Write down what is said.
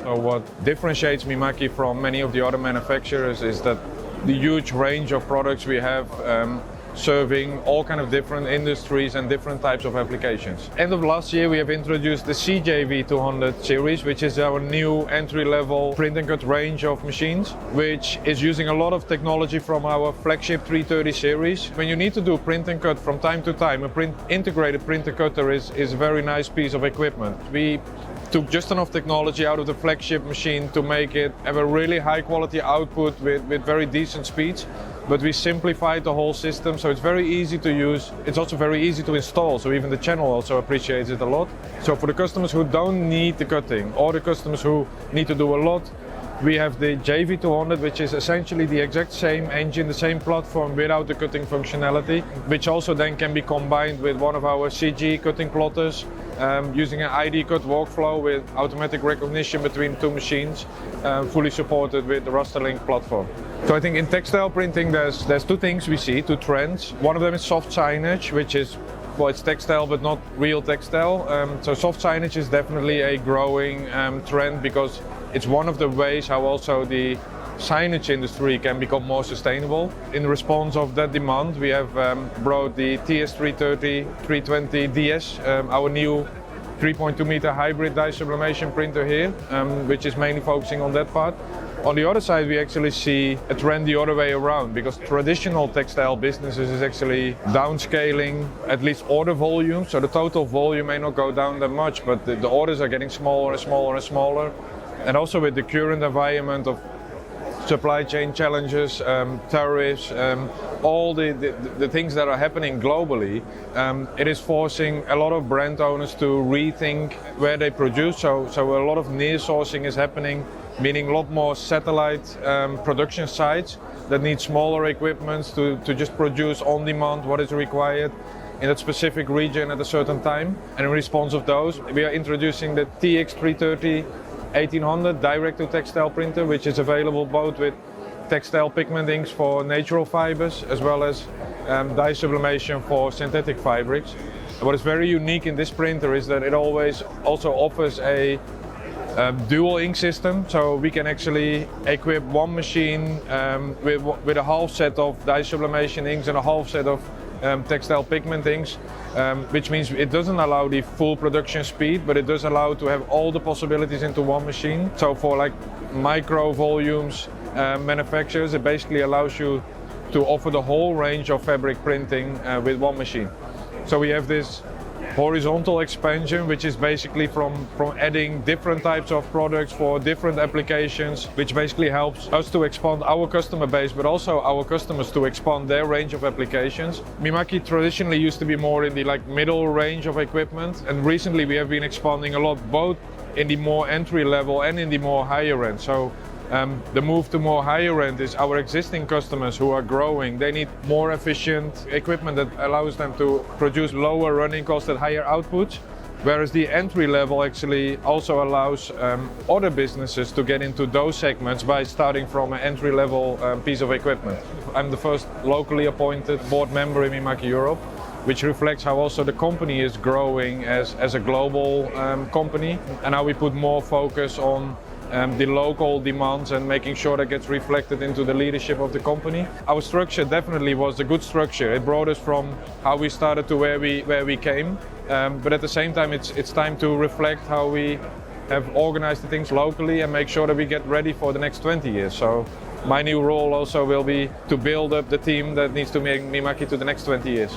So what differentiates Mimaki from many of the other manufacturers is that the huge range of products we have serving all kind of different industries and different types of applications. End of last year we have introduced the CJV200 series, which is our new entry-level print and cut range of machines, which is using a lot of technology from our flagship 330 series. When you need to do print and cut from time to time, integrated printer cutter is a very nice piece of equipment. We took just enough technology out of the flagship machine to make it have a really high quality output with very decent speeds. But we simplified the whole system, so it's very easy to use. It's also very easy to install, so even the channel also appreciates it a lot. So for the customers who don't need the cutting, or the customers who need to do a lot, we have the JV200, which is essentially the exact same engine, the same platform without the cutting functionality, which also then can be combined with one of our CG cutting plotters, using an ID cut workflow with automatic recognition between two machines, fully supported with the Rasterlink platform. So I think in textile printing there's two things we see, two trends. One of them is soft signage, which is, well, it's textile but not real textile. So soft signage is definitely a growing trend because it's one of the ways how also the signage industry can become more sustainable. In response of that demand, we have brought the TS330 320 DS, our new 3.2 meter hybrid dye sublimation printer here, which is mainly focusing on that part. On the other side, we actually see a trend the other way around, because traditional textile businesses is actually downscaling at least order volume. So the total volume may not go down that much, but the orders are getting smaller and smaller and smaller. And also with the current environment of supply chain challenges, tariffs, all the things that are happening globally, it is forcing a lot of brand owners to rethink where they produce. So a lot of near sourcing is happening, meaning a lot more satellite production sites that need smaller equipments to just produce on demand what is required in that specific region at a certain time. And in response of those, we are introducing the TX330 1800 direct to textile printer, which is available both with textile pigment inks for natural fibers as well as dye sublimation for synthetic fabrics. What is very unique in this printer is that it always also offers a dual ink system, so we can actually equip one machine with a half set of dye sublimation inks and a half set of textile pigment inks, which means it doesn't allow the full production speed, but it does allow to have all the possibilities into one machine. So for like micro volumes manufacturers, it basically allows you to offer the whole range of fabric printing with one machine. So we have this horizontal expansion, which is basically from adding different types of products for different applications, which basically helps us to expand our customer base, but also our customers to expand their range of applications. Mimaki traditionally used to be more in the middle range of equipment, and recently we have been expanding a lot, both in the more entry level and in the more higher end. So the move to more higher end is our existing customers who are growing. They need more efficient equipment that allows them to produce lower running costs at higher outputs, whereas the entry level actually also allows other businesses to get into those segments by starting from an entry level piece of equipment. I'm the first locally appointed board member in Mimaki Europe, which reflects how also the company is growing as a global company, and how we put more focus on the local demands and making sure that gets reflected into the leadership of the company. Our structure definitely was a good structure. It brought us from how we started to where we came, but at the same time it's time to reflect how we have organized the things locally and make sure that we get ready for the next 20 years. So my new role also will be to build up the team that needs to make Mimaki to the next 20 years.